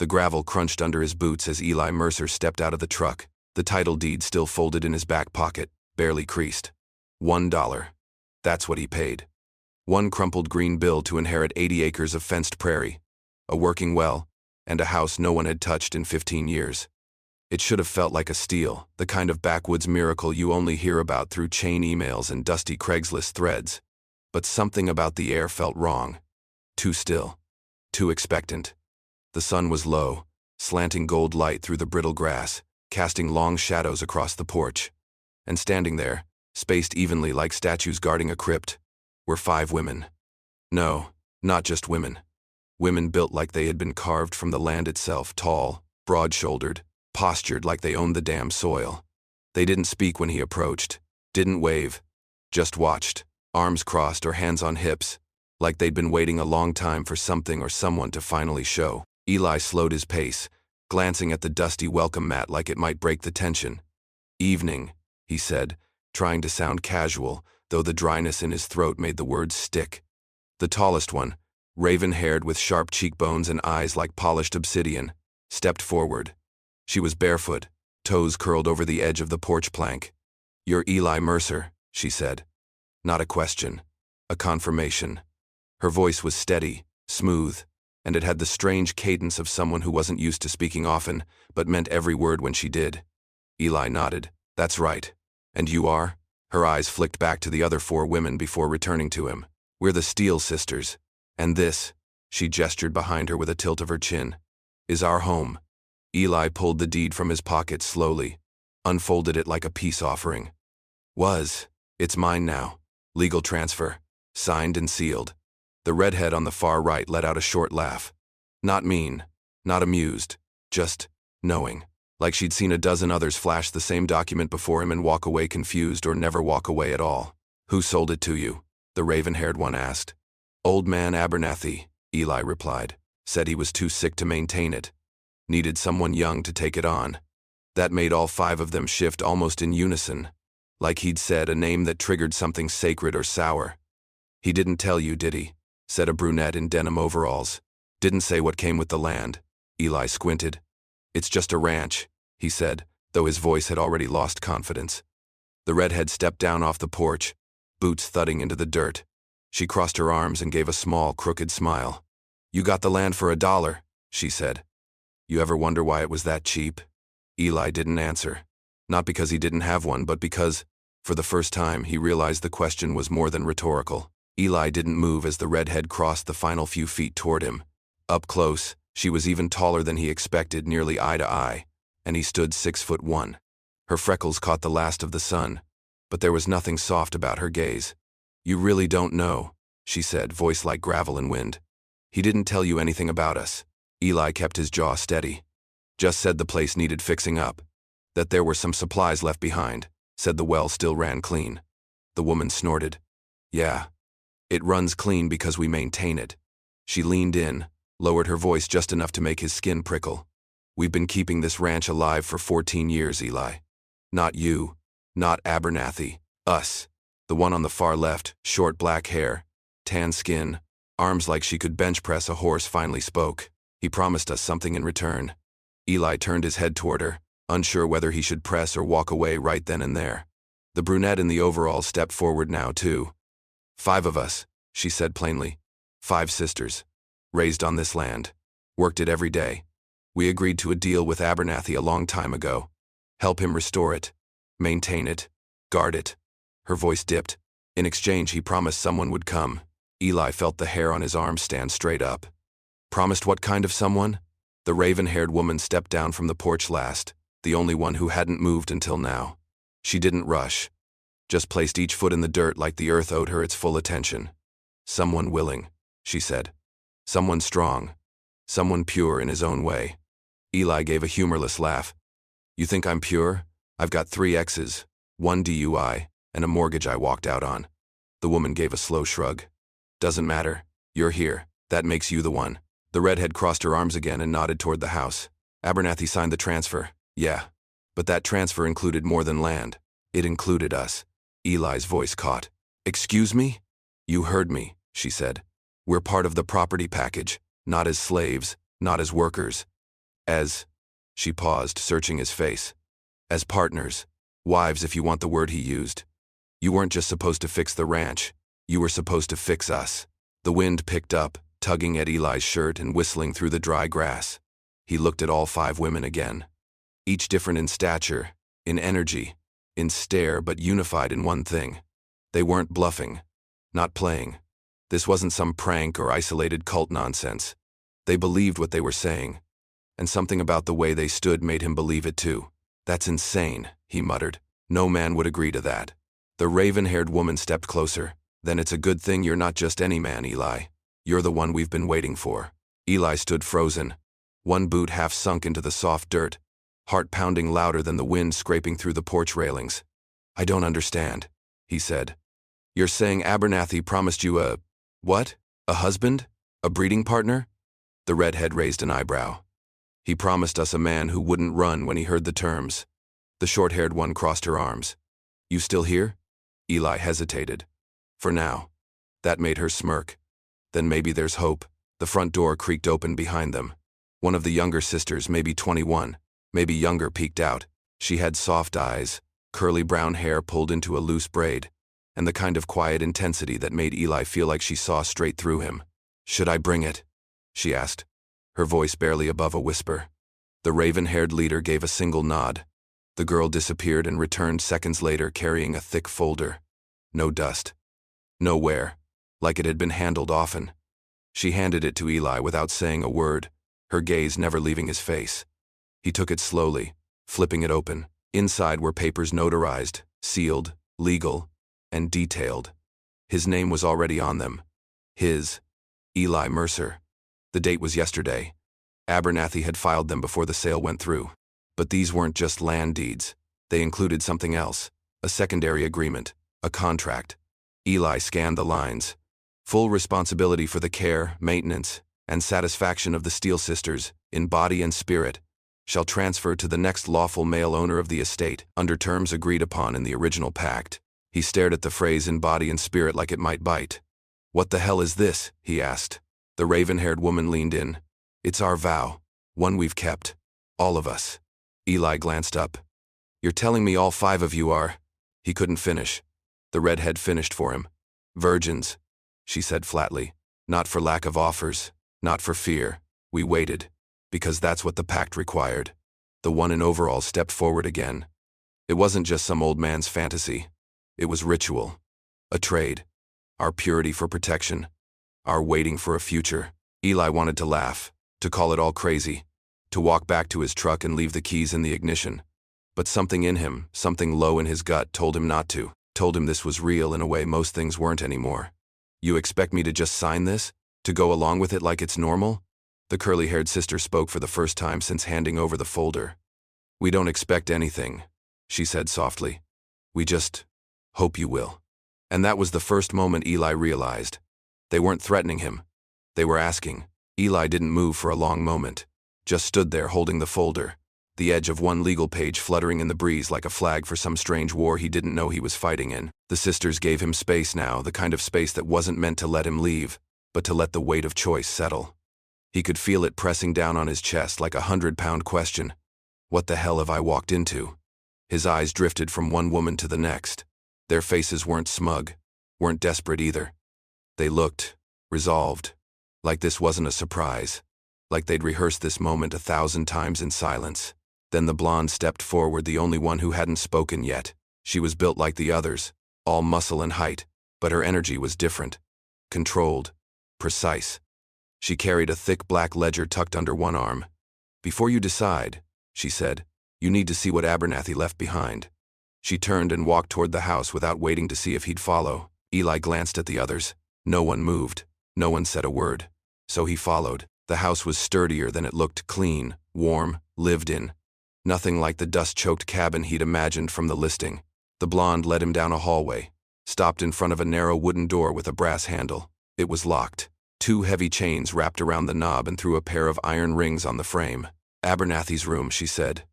The gravel crunched under his boots as Eli Mercer stepped out of the truck, the title deed still folded in his back pocket, barely creased. $1. That's what he paid. One crumpled green bill to inherit 80 acres of fenced prairie, a working well, and a house no one had touched in 15 years. It should have felt like a steal, the kind of backwoods miracle you only hear about through chain emails and dusty Craigslist threads. But something about the air felt wrong. Too still. Too expectant. The sun was low, slanting gold light through the brittle grass, casting long shadows across the porch. And standing there, spaced evenly like statues guarding a crypt, were 5 women. No, not just women. Women built like they had been carved from the land itself, tall, broad-shouldered, postured like they owned the damn soil. They didn't speak when he approached, didn't wave, just watched, arms crossed or hands on hips, like they'd been waiting a long time for something or someone to finally show. Eli slowed his pace, glancing at the dusty welcome mat like it might break the tension. "Evening," he said, trying to sound casual, though the dryness in his throat made the words stick. The tallest one, raven-haired with sharp cheekbones and eyes like polished obsidian, stepped forward. She was barefoot, toes curled over the edge of the porch plank. "You're Eli Mercer," she said. Not a question, a confirmation. Her voice was steady, smooth, and it had the strange cadence of someone who wasn't used to speaking often, but meant every word when she did. Eli nodded. "That's right. And you are?" Her eyes flicked back to the other 4 women before returning to him. "We're the Steele sisters. And this," she gestured behind her with a tilt of her chin, "is our home." Eli pulled the deed from his pocket slowly, unfolded it like a peace offering. It's mine now. Legal transfer. Signed and sealed." The redhead on the far right let out a short laugh. Not mean, not amused, just knowing. Like she'd seen a dozen others flash the same document before him and walk away confused or never walk away at all. "Who sold it to you?" the raven-haired one asked. "Old man Abernathy," Eli replied. "Said he was too sick to maintain it. Needed someone young to take it on." That made all 5 of them shift almost in unison, like he'd said a name that triggered something sacred or sour. "He didn't tell you, did he?" said a brunette in denim overalls. "Didn't say what came with the land." Eli squinted. "It's just a ranch," he said, though his voice had already lost confidence. The redhead stepped down off the porch, boots thudding into the dirt. She crossed her arms and gave a small, crooked smile. "You got the land for $1, she said. "You ever wonder why it was that cheap?" Eli didn't answer. Not because he didn't have one, but because, for the first time, he realized the question was more than rhetorical. Eli didn't move as the redhead crossed the final few feet toward him. Up close, she was even taller than he expected, nearly eye to eye, and he stood 6'1". Her freckles caught the last of the sun, but there was nothing soft about her gaze. "You really don't know," she said, voice like gravel and wind. "He didn't tell you anything about us." Eli kept his jaw steady. "Just said the place needed fixing up. That there were some supplies left behind. Said the well still ran clean." The woman snorted. "Yeah. It runs clean because we maintain it." She leaned in, lowered her voice just enough to make his skin prickle. "We've been keeping this ranch alive for 14 years, Eli. Not you. Not Abernathy. Us." The one on the far left, short black hair, tan skin, arms like she could bench press a horse, finally spoke. "He promised us something in return." Eli turned his head toward her, unsure whether he should press or walk away right then and there. The brunette in the overalls stepped forward now, too. "5 of us," she said plainly. 5 sisters. Raised on this land. Worked it every day. We agreed to a deal with Abernathy a long time ago. Help him restore it. Maintain it. Guard it. Her voice dipped. In exchange, he promised someone would come. Eli felt the hair on his arm stand straight up. "Promised what kind of someone?" The raven-haired woman stepped down from the porch last, the only one who hadn't moved until now. She didn't rush. Just placed each foot in the dirt like the earth owed her its full attention. "Someone willing," she said. "Someone strong. Someone pure in his own way." Eli gave a humorless laugh. "You think I'm pure? I've got 3 exes, 1 DUI, and a mortgage I walked out on." The woman gave a slow shrug. "Doesn't matter. You're here. That makes you the one." The redhead crossed her arms again and nodded toward the house. "Abernathy signed the transfer. Yeah. But that transfer included more than land. It included us." Eli's voice caught. "Excuse me?" "You heard me," she said. "We're part of the property package, not as slaves, not as workers. As, she paused, searching his face. As partners. Wives, if you want the word he used. You weren't just supposed to fix the ranch. You were supposed to fix us. The wind picked up, tugging at Eli's shirt and whistling through the dry grass. He looked at all 5 women again. Each different in stature, in energy, in stare, but unified in one thing. They weren't bluffing. Not playing. This wasn't some prank or isolated cult nonsense. They believed what they were saying. And something about the way they stood made him believe it too. That's insane, he muttered. No man would agree to that. The raven-haired woman stepped closer. Then it's a good thing you're not just any man, Eli. You're the one we've been waiting for. Eli stood frozen, one boot half sunk into the soft dirt, heart pounding louder than the wind scraping through the porch railings. I don't understand, he said. You're saying Abernathy promised you a… what? A husband? A breeding partner? The redhead raised an eyebrow. He promised us a man who wouldn't run when he heard the terms. The short-haired one crossed her arms. You still here? Eli hesitated. For now. That made her smirk. Then maybe there's hope. The front door creaked open behind them. One of the younger sisters, maybe 21, maybe younger, peeked out. She had soft eyes, curly brown hair pulled into a loose braid, and the kind of quiet intensity that made Eli feel like she saw straight through him. Should I bring it? She asked, her voice barely above a whisper. The raven-haired leader gave a single nod. The girl disappeared and returned seconds later carrying a thick folder. No dust. Nowhere. Like it had been handled often. She handed it to Eli without saying a word, her gaze never leaving his face. He took it slowly, flipping it open. Inside were papers notarized, sealed, legal, and detailed. His name was already on them. His, Eli Mercer. The date was yesterday. Abernathy had filed them before the sale went through. But these weren't just land deeds. They included something else, a secondary agreement, a contract. Eli scanned the lines. Full responsibility for the care, maintenance, and satisfaction of the Steele sisters, in body and spirit, shall transfer to the next lawful male owner of the estate, under terms agreed upon in the original pact. He stared at the phrase in body and spirit like it might bite. What the hell is this? He asked. The raven-haired woman leaned in. It's our vow, one we've kept. All of us. Eli glanced up. You're telling me all 5 of you are… He couldn't finish. The redhead finished for him. Virgins, she said flatly. Not for lack of offers, not for fear. We waited, because that's what the pact required. The one in overalls stepped forward again. It wasn't just some old man's fantasy. It was ritual. A trade. Our purity for protection. Our waiting for a future. Eli wanted to laugh, to call it all crazy, to walk back to his truck and leave the keys in the ignition. But something in him, something low in his gut, told him not to, told him this was real in a way most things weren't anymore. You expect me to just sign this? To go along with it like it's normal? The curly-haired sister spoke for the first time since handing over the folder. We don't expect anything, she said softly. We just hope you will. And that was the first moment Eli realized. They weren't threatening him. They were asking. Eli didn't move for a long moment, just stood there holding the folder, the edge of one legal page fluttering in the breeze like a flag for some strange war he didn't know he was fighting in. The sisters gave him space now, the kind of space that wasn't meant to let him leave, but to let the weight of choice settle. He could feel it pressing down on his chest like a 100-pound question. What the hell have I walked into? His eyes drifted from one woman to the next. Their faces weren't smug, weren't desperate either. They looked resolved, like this wasn't a surprise, like they'd rehearsed this moment 1,000 times in silence. Then the blonde stepped forward, the only one who hadn't spoken yet. She was built like the others, all muscle and height, but her energy was different. Controlled, precise. She carried a thick black ledger tucked under one arm. Before you decide, she said, you need to see what Abernathy left behind. She turned and walked toward the house without waiting to see if he'd follow. Eli glanced at the others. No one moved. No one said a word. So he followed. The house was sturdier than it looked, clean, warm, lived in. Nothing like the dust-choked cabin he'd imagined from the listing. The blonde led him down a hallway, stopped in front of a narrow wooden door with a brass handle. It was locked. 2 heavy chains wrapped around the knob and through a pair of iron rings on the frame. Abernathy's room, she said.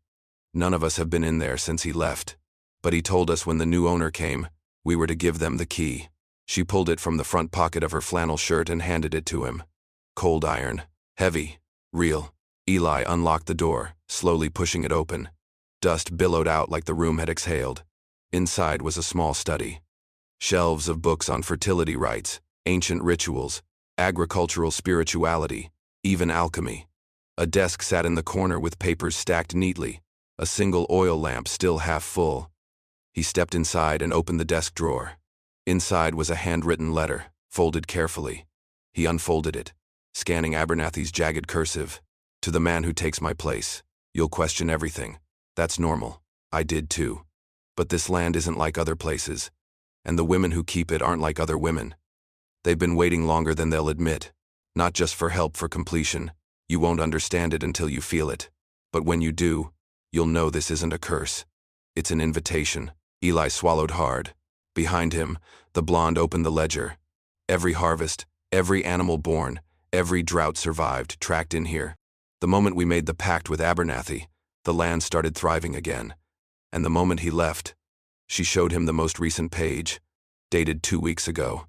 None of us have been in there since he left. But he told us when the new owner came, we were to give them the key. She pulled it from the front pocket of her flannel shirt and handed it to him. Cold iron. Heavy. Real. Eli unlocked the door, slowly pushing it open. Dust billowed out like the room had exhaled. Inside was a small study. Shelves of books on fertility rites, ancient rituals, agricultural spirituality, even alchemy. A desk sat in the corner with papers stacked neatly, a single oil lamp still half full. He stepped inside and opened the desk drawer. Inside was a handwritten letter, folded carefully. He unfolded it, scanning Abernathy's jagged cursive. To the man who takes my place. You'll question everything. That's normal. I did too. But this land isn't like other places. And the women who keep it aren't like other women. They've been waiting longer than they'll admit. Not just for help for completion. You won't understand it until you feel it. But when you do, you'll know this isn't a curse. It's an invitation. Eli swallowed hard. Behind him, the blonde opened the ledger. Every harvest, every animal born, every drought survived, tracked in here. The moment we made the pact with Abernathy, the land started thriving again. And the moment he left, she showed him the most recent page, dated 2 weeks ago.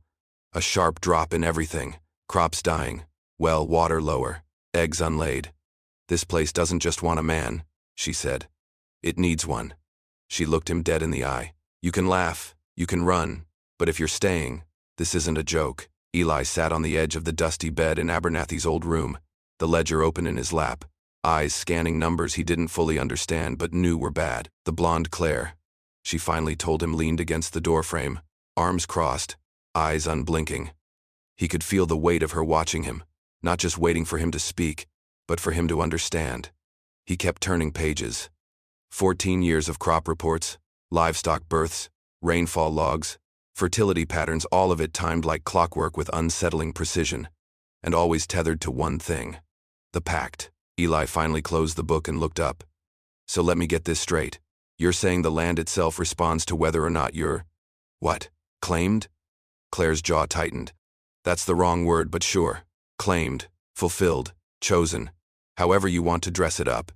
A sharp drop in everything, crops dying, well, water lower, eggs unlaid. This place doesn't just want a man, she said. It needs one. She looked him dead in the eye. You can laugh, you can run, but if you're staying, this isn't a joke. Eli sat on the edge of the dusty bed in Abernathy's old room, the ledger open in his lap, eyes scanning numbers he didn't fully understand but knew were bad. The blonde Claire, she finally told him, leaned against the doorframe, arms crossed, eyes unblinking. He could feel the weight of her watching him, not just waiting for him to speak, but for him to understand. He kept turning pages. 14 years of crop reports, livestock births, rainfall logs, fertility patterns, all of it timed like clockwork with unsettling precision, and always tethered to one thing. The pact. Eli finally closed the book and looked up. So let me get this straight. You're saying the land itself responds to whether or not you're… what? Claimed? Claire's jaw tightened. That's the wrong word, but sure. Claimed, fulfilled, chosen. However you want to dress it up.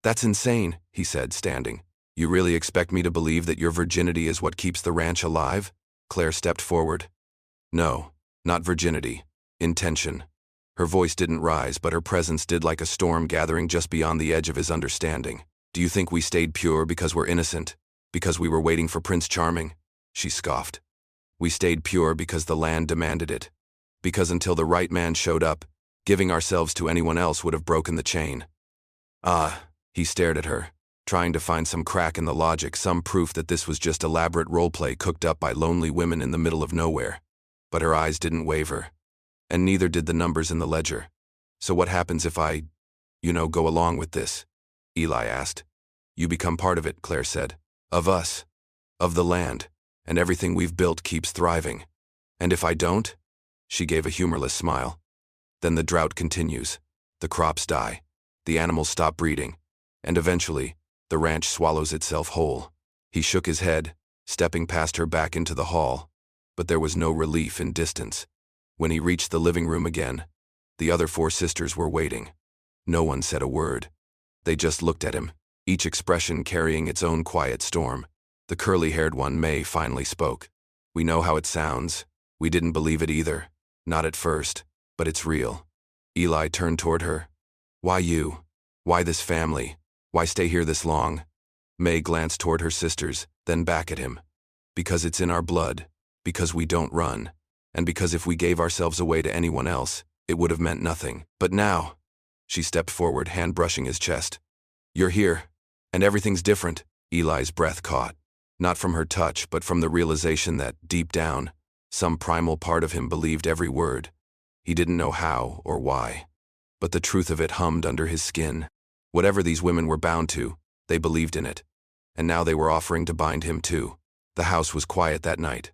That's insane, he said, standing. You really expect me to believe that your virginity is what keeps the ranch alive? Claire stepped forward. No, not virginity. Intention. Her voice didn't rise, but her presence did, like a storm gathering just beyond the edge of his understanding. Do you think we stayed pure because we're innocent? Because we were waiting for Prince Charming? She scoffed. We stayed pure because the land demanded it. Because until the right man showed up, giving ourselves to anyone else would have broken the chain. Ah, he stared at her, trying to find some crack in the logic, some proof that this was just elaborate roleplay cooked up by lonely women in the middle of nowhere. But her eyes didn't waver. And neither did the numbers in the ledger. So what happens if I, go along with this? Eli asked. You become part of it, Claire said. Of us. Of the land. And everything we've built keeps thriving. And if I don't? She gave a humorless smile. Then the drought continues. The crops die. The animals stop breeding. And eventually, the ranch swallows itself whole. He shook his head, stepping past her back into the hall. But there was no relief in distance. When he reached the living room again, the other 4 sisters were waiting. No one said a word. They just looked at him, each expression carrying its own quiet storm. The curly-haired one, May, finally spoke. We know how it sounds. We didn't believe it either. Not at first, but it's real. Eli turned toward her. Why you? Why this family? Why stay here this long? May glanced toward her sisters, then back at him. Because it's in our blood. Because we don't run. And because if we gave ourselves away to anyone else, it would have meant nothing. But now, she stepped forward, hand brushing his chest. You're here, and everything's different. Eli's breath caught, not from her touch, but from the realization that, deep down, some primal part of him believed every word. He didn't know how or why, but the truth of it hummed under his skin. Whatever these women were bound to, they believed in it. And now they were offering to bind him too. The house was quiet that night.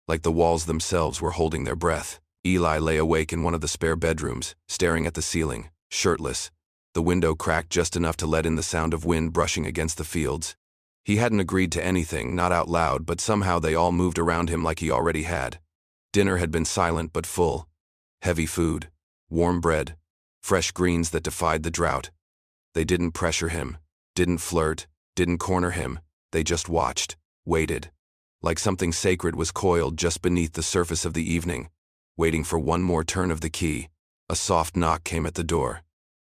Like the walls themselves were holding their breath. Eli lay awake in one of the spare bedrooms, staring at the ceiling, shirtless. The window cracked just enough to let in the sound of wind brushing against the fields. He hadn't agreed to anything, not out loud, but somehow they all moved around him like he already had. Dinner had been silent but full. Heavy food, warm bread, fresh greens that defied the drought. They didn't pressure him, didn't flirt, didn't corner him. They just watched, waited. Like something sacred was coiled just beneath the surface of the evening, waiting for one more turn of the key. A soft knock came at the door.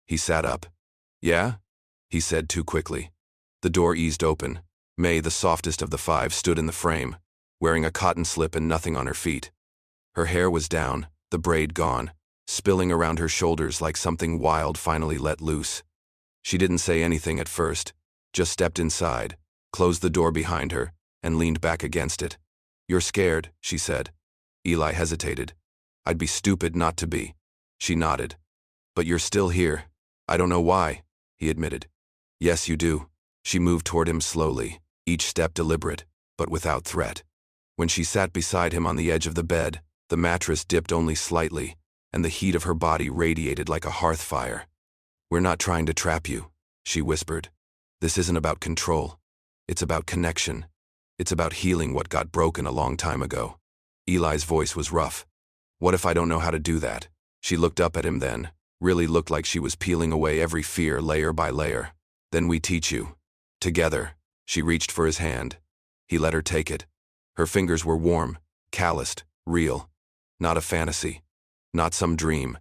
He sat up. Yeah? He said too quickly. The door eased open. May, the softest of the five, stood in the frame, wearing a cotton slip and nothing on her feet. Her hair was down, the braid gone, spilling around her shoulders like something wild finally let loose. She didn't say anything at first, just stepped inside, closed the door behind her, and leaned back against it. "You're scared," she said. Eli hesitated. "I'd be stupid not to be." She nodded. "But you're still here." "I don't know why," he admitted. "Yes, you do." She moved toward him slowly, each step deliberate, but without threat. When she sat beside him on the edge of the bed, the mattress dipped only slightly, and the heat of her body radiated like a hearth fire. "We're not trying to trap you," she whispered. "This isn't about control. It's about connection. It's about healing what got broken a long time ago." Eli's voice was rough. "What if I don't know how to do that?" She looked up at him then, really looked like she was peeling away every fear layer by layer. "Then we teach you. Together." She reached for his hand. He let her take it. Her fingers were warm, calloused, real. Not a fantasy. Not some dream.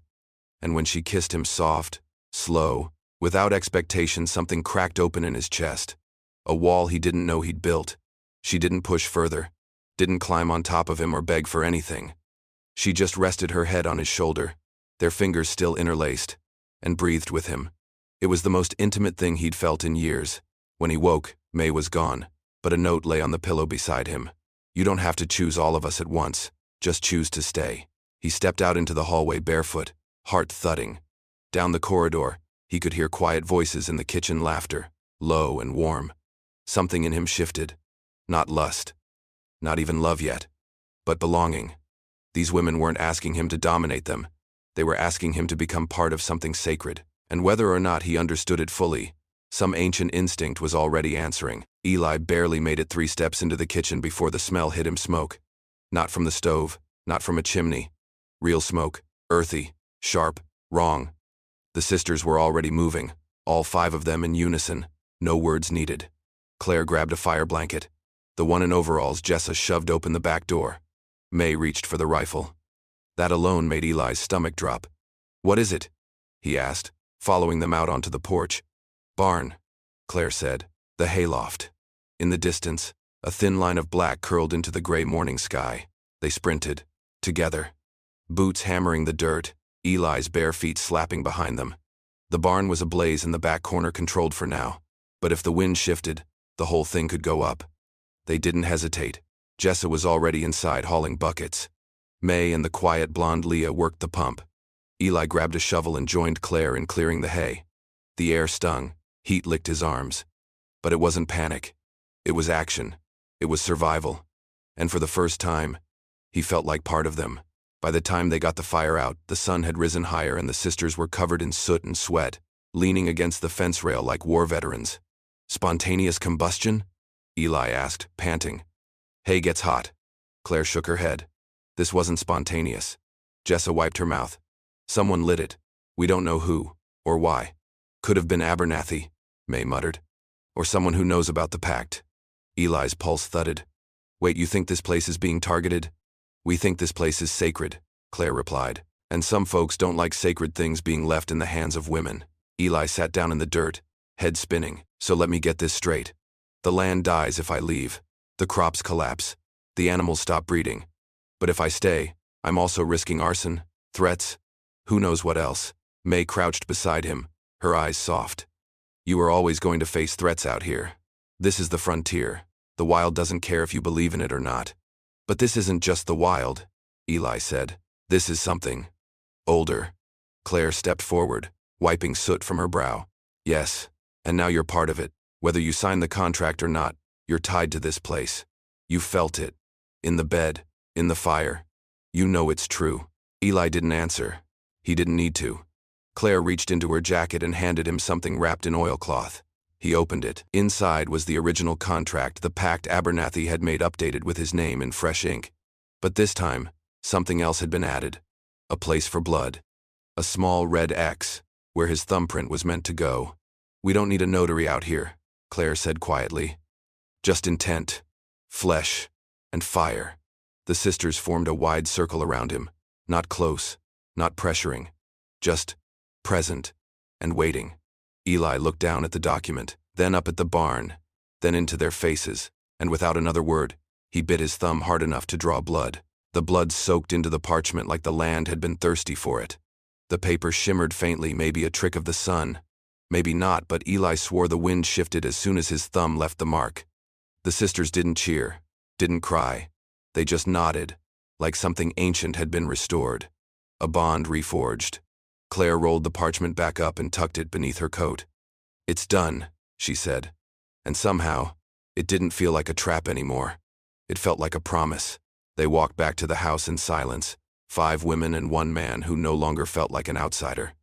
And when she kissed him soft, slow, without expectation, something cracked open in his chest. A wall he didn't know he'd built. She didn't push further, didn't climb on top of him or beg for anything. She just rested her head on his shoulder, their fingers still interlaced, and breathed with him. It was the most intimate thing he'd felt in years. When he woke, May was gone, but a note lay on the pillow beside him. "You don't have to choose all of us at once, just choose to stay." He stepped out into the hallway barefoot, heart thudding. Down the corridor, he could hear quiet voices in the kitchen, laughter, low and warm. Something in him shifted. Not lust. Not even love yet. But belonging. These women weren't asking him to dominate them. They were asking him to become part of something sacred. And whether or not he understood it fully, some ancient instinct was already answering. Eli barely made it 3 steps into the kitchen before the smell hit him. Smoke. Not from the stove, not from a chimney. Real smoke, earthy, sharp, wrong. The sisters were already moving, all 5 of them in unison, no words needed. Claire grabbed a fire blanket. The one in overalls, Jessa, shoved open the back door. May reached for the rifle. That alone made Eli's stomach drop. "What is it?" he asked, following them out onto the porch. "Barn," Claire said. "The hayloft." In the distance, a thin line of black curled into the gray morning sky. They sprinted, together. Boots hammering the dirt, Eli's bare feet slapping behind them. The barn was ablaze in the back corner, controlled for now. But if the wind shifted, the whole thing could go up. They didn't hesitate. Jessa was already inside, hauling buckets. May and the quiet blonde Leah worked the pump. Eli grabbed a shovel and joined Claire in clearing the hay. The air stung, heat licked his arms. But it wasn't panic. It was action. It was survival. And for the first time, he felt like part of them. By the time they got the fire out, the sun had risen higher and the sisters were covered in soot and sweat, leaning against the fence rail like war veterans. "Spontaneous combustion?" Eli asked, panting. "Hay gets hot." Claire shook her head. "This wasn't spontaneous." Jessa wiped her mouth. "Someone lit it. We don't know who, or why. Could have been Abernathy," May muttered. "Or someone who knows about the pact." Eli's pulse thudded. "Wait, you think this place is being targeted?" "We think this place is sacred," Claire replied. "And some folks don't like sacred things being left in the hands of women." Eli sat down in the dirt, head spinning. "So let me get this straight. The land dies if I leave. The crops collapse. The animals stop breeding. But if I stay, I'm also risking arson, threats, who knows what else." May crouched beside him, her eyes soft. "You are always going to face threats out here. This is the frontier. The wild doesn't care if you believe in it or not. But this isn't just the wild," Eli said. "This is something older." Claire stepped forward, wiping soot from her brow. "Yes, and now you're part of it. Whether you sign the contract or not, you're tied to this place. You felt it. In the bed, in the fire. You know it's true." Eli didn't answer. He didn't need to. Claire reached into her jacket and handed him something wrapped in oilcloth. He opened it. Inside was the original contract, the pact Abernathy had made, updated with his name in fresh ink. But this time, something else had been added. A place for blood. A small red X, where his thumbprint was meant to go. "We don't need a notary out here," Claire said quietly. "Just intent, flesh, and fire." The sisters formed a wide circle around him, not close, not pressuring, just present and waiting. Eli looked down at the document, then up at the barn, then into their faces, and without another word, he bit his thumb hard enough to draw blood. The blood soaked into the parchment like the land had been thirsty for it. The paper shimmered faintly, maybe a trick of the sun. Maybe not, but Eli swore the wind shifted as soon as his thumb left the mark. The sisters didn't cheer, didn't cry. They just nodded, like something ancient had been restored. A bond reforged. Claire rolled the parchment back up and tucked it beneath her coat. "It's done," she said. And somehow, it didn't feel like a trap anymore. It felt like a promise. They walked back to the house in silence, 5 women and 1 man who no longer felt like an outsider.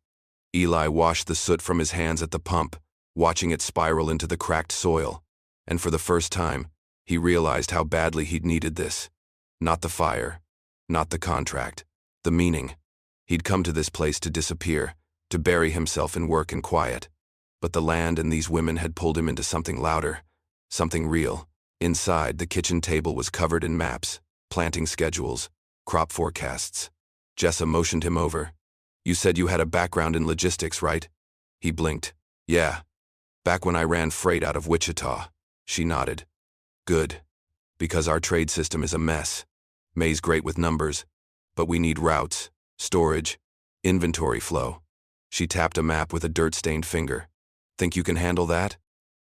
Eli washed the soot from his hands at the pump, watching it spiral into the cracked soil. And for the first time, he realized how badly he'd needed this. Not the fire, not the contract, the meaning. He'd come to this place to disappear, to bury himself in work and quiet. But the land and these women had pulled him into something louder, something real. Inside, the kitchen table was covered in maps, planting schedules, crop forecasts. Jessa motioned him over. "You said you had a background in logistics, right?" He blinked. "Yeah. Back when I ran freight out of Wichita." She nodded. "Good. Because our trade system is a mess. May's great with numbers, but we need routes, storage, inventory flow." She tapped a map with a dirt-stained finger. "Think you can handle that?"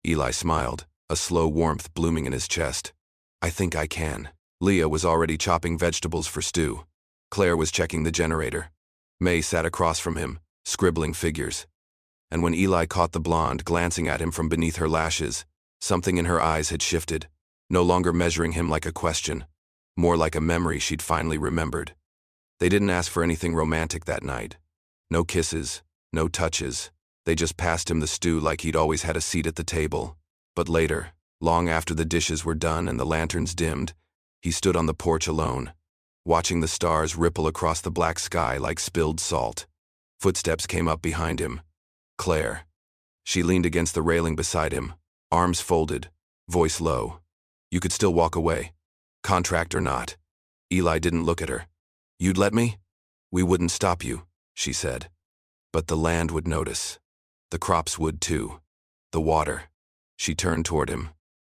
Eli smiled, a slow warmth blooming in his chest. "I think I can." Leah was already chopping vegetables for stew. Claire was checking the generator. May sat across from him, scribbling figures. And when Eli caught the blonde glancing at him from beneath her lashes, something in her eyes had shifted, no longer measuring him like a question, more like a memory she'd finally remembered. They didn't ask for anything romantic that night. No kisses, no touches. They just passed him the stew like he'd always had a seat at the table. But later, long after the dishes were done and the lanterns dimmed, he stood on the porch alone, watching the stars ripple across the black sky like spilled salt. Footsteps came up behind him. Claire. She leaned against the railing beside him, arms folded, voice low. "You could still walk away, contract or not." Eli didn't look at her. "You'd let me?" "We wouldn't stop you," she said. "But the land would notice. The crops would too. The water." She turned toward him.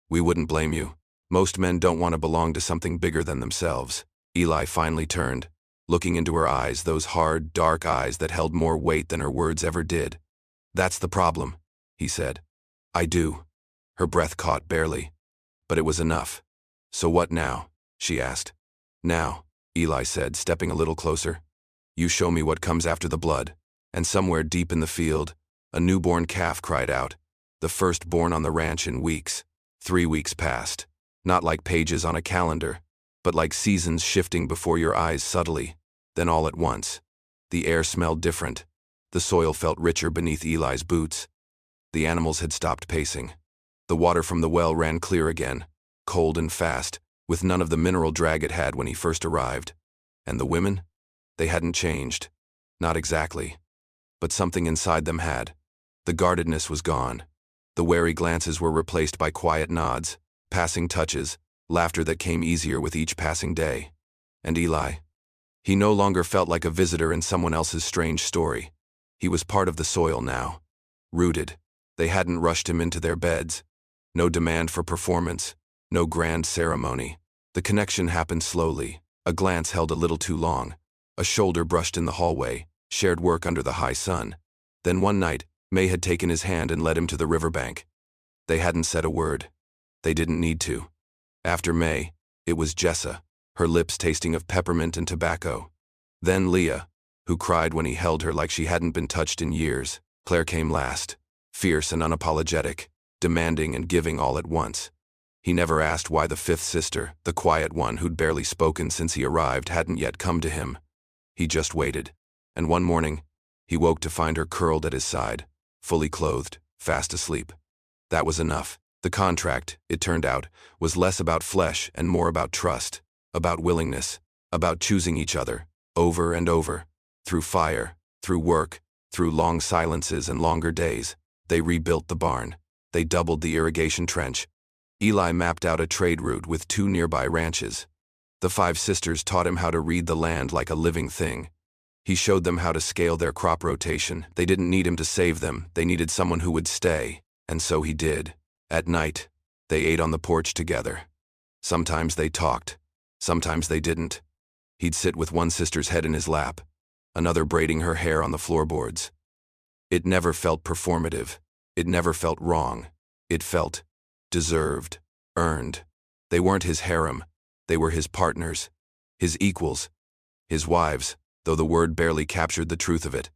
"We wouldn't blame you. Most men don't want to belong to something bigger than themselves." Eli finally turned, looking into her eyes, those hard, dark eyes that held more weight than her words ever did. "That's the problem," he said. "I do." Her breath caught barely. But it was enough. "So what now?" she asked. "Now," Eli said, stepping a little closer. "You show me what comes after the blood." And somewhere deep in the field, a newborn calf cried out. The first born on the ranch in weeks. 3 weeks passed. Not like pages on a calendar, but like seasons shifting before your eyes subtly. Then all at once, the air smelled different. The soil felt richer beneath Eli's boots. The animals had stopped pacing. The water from the well ran clear again, cold and fast, with none of the mineral drag it had when he first arrived. And the women? They hadn't changed. Not exactly. But something inside them had. The guardedness was gone. The wary glances were replaced by quiet nods, passing touches, laughter that came easier with each passing day. And Eli? He no longer felt like a visitor in someone else's strange story. He was part of the soil now. Rooted. They hadn't rushed him into their beds. No demand for performance. No grand ceremony. The connection happened slowly. A glance held a little too long. A shoulder brushed in the hallway. Shared work under the high sun. Then one night, May had taken his hand and led him to the riverbank. They hadn't said a word. They didn't need to. After May, it was Jessa, her lips tasting of peppermint and tobacco. Then Leah, who cried when he held her like she hadn't been touched in years. Claire came last, fierce and unapologetic, demanding and giving all at once. He never asked why the 5th sister, the quiet one who'd barely spoken since he arrived, hadn't yet come to him. He just waited. And one morning, he woke to find her curled at his side, fully clothed, fast asleep. That was enough. The contract, it turned out, was less about flesh and more about trust, about willingness, about choosing each other, over and over. Through fire, through work, through long silences and longer days, they rebuilt the barn. They doubled the irrigation trench. Eli mapped out a trade route with 2 nearby ranches. The 5 sisters taught him how to read the land like a living thing. He showed them how to scale their crop rotation. They didn't need him to save them. They needed someone who would stay. And so he did. At night, they ate on the porch together. Sometimes they talked. Sometimes they didn't. He'd sit with one sister's head in his lap, another braiding her hair on the floorboards. It never felt performative. It never felt wrong. It felt deserved, earned. They weren't his harem. They were his partners, his equals, his wives, though the word barely captured the truth of it.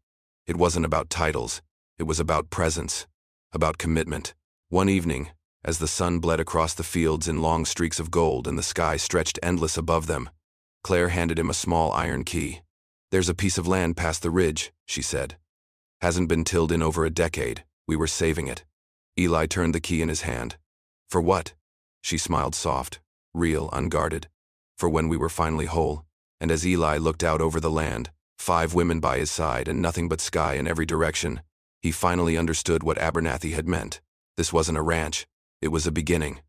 It wasn't about titles. It was about presence, about commitment. One evening, as the sun bled across the fields in long streaks of gold and the sky stretched endless above them, Claire handed him a small iron key. "There's a piece of land past the ridge," she said. "Hasn't been tilled in over a decade. We were saving it." Eli turned the key in his hand. "For what?" She smiled soft, real, unguarded. "For when we were finally whole." And as Eli looked out over the land, 5 women by his side and nothing but sky in every direction, he finally understood what Abernathy had meant. This wasn't a ranch. It was a beginning.